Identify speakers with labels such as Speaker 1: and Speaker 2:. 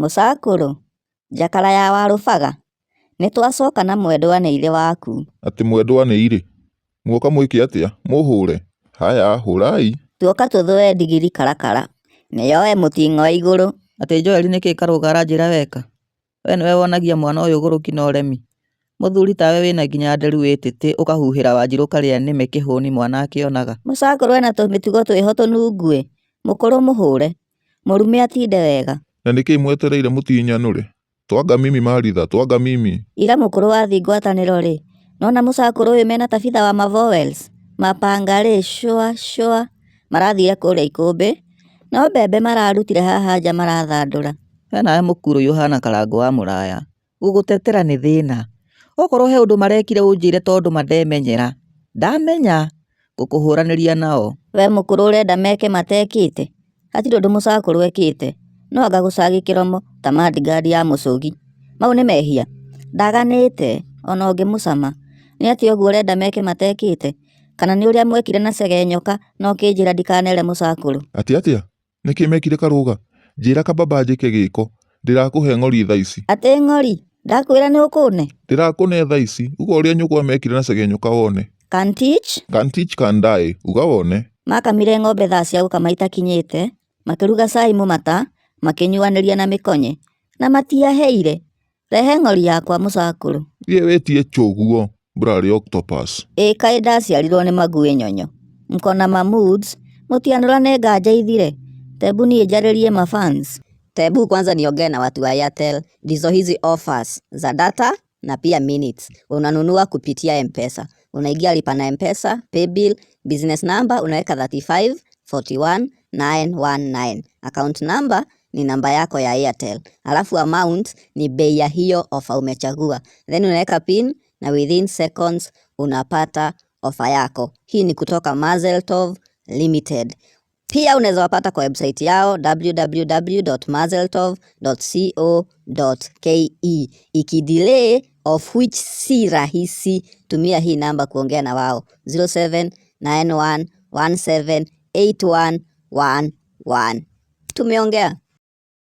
Speaker 1: Mũcakũrũ, njakara ya Warũbaga, nĩtwacoka na mwendwa nĩ ithe waku.
Speaker 2: Atĩ mwendwa nĩ irĩ? Muoka mwĩke atĩa? Mũhũre? Haya, hũrai.
Speaker 1: Tuoka tũthũe ndigiri karakara, nĩyoe mũting'o igũrũ.
Speaker 3: Atĩ Joel nĩkĩ Karũga aranjĩra weka? We nĩwe wonagia mwana ũyũ gũrũki na ũremi. Mũthuri tawe wĩna nginya nderu wĩtĩtĩ ũkahuhĩra Wanjirũ karĩa nĩme kĩhũni mwana akĩonaga.
Speaker 1: Mũcakũrũ ena tũmĩtugo twĩho tũnunguĩ, mũkũrũ mũhũre, mũrume atinde wega.
Speaker 2: Na nĩkĩ mwetereire mũtinyanũre? Twanga mimi Maritha, twanga mimi.
Speaker 1: Ira mũkũrũ wathi ngwatanĩro rĩ, nona mũcakũrũ ũyũ mena tabitha wa mavowels, mapanga rĩ, shua, marathire kũrĩa ikũmbĩ, no mbembe mararutire haha nja marathandũra.
Speaker 3: Henawe mũkuru ũyũ ũhana karango wa mũraya. Gũgũtetera nĩ thĩna. Okorwo he ũndũ marekire ũnjĩre tondũ mandemenyera. Ndamenya ngũkũhũranĩria nao.
Speaker 1: We mũkũrũ ũrenda meke matekĩte, hatirĩ ũndũ mũcakũrũ ekĩte, no anga gũcagi kĩromo ta madigadi ya mũcũgi. Mau nĩ mehia, ndaganĩte ona ũngĩmũcama. Nĩ atĩ ũguo ũrenda meke matekĩte, kana nĩ ũrĩa mwekire na Cege nyoka no kĩnjĩra ndikanere mũcakũrũ.
Speaker 2: Atĩa? Nĩkĩ mekire Karũga? Njĩra kababa njĩke gĩko, ndĩrakũhe ng'ori thaa ici.
Speaker 1: Atĩ ng'ori, ndakwĩra nĩ ũkũne?
Speaker 2: Ndĩrakũne thaa ici, uga ũrĩa nyũkwa mekire na Cege nyoka wone.
Speaker 1: Can teach
Speaker 2: can die, uga wone.
Speaker 1: Makamire ng'ombe thaa cia gũkama itakinyĩte, makĩruga cai mũmata, makĩnyuanĩria na mĩkonye, na matiaheire. Rehe ng'ori yakwa mũcakũrũ.
Speaker 2: Thiĩ wĩtie Chũguo, Brarĩ Octopus.
Speaker 1: Kaĩ ndaciarirwo nĩ Maguĩ Nyonyo. Mkona moods, mũtianũra nĩ nganja ithire. Tebu niĩ njarĩrie mafans. Tebu kwanza niongee na watu wa Airtel, ndizo hizi offers za data na pia minutes. Unanunua kupitia M-Pesa. Unaingia lipa na M-Pesa, paybill, business number, unaweka 3541919. Account number ni namba yako ya Airtel. Alafu amount ni bei ya hiyo offer umechagua. Then unaweka pin na within seconds unapata offer yako. Hii ni kutoka Mazeltov Limited. Pia unaweza wapata kwa website yao www.mazeltov.co.ke. Ikidelay of which si rahisi, tumia hii namba kuongea na wao 0791178111. Tumeongea.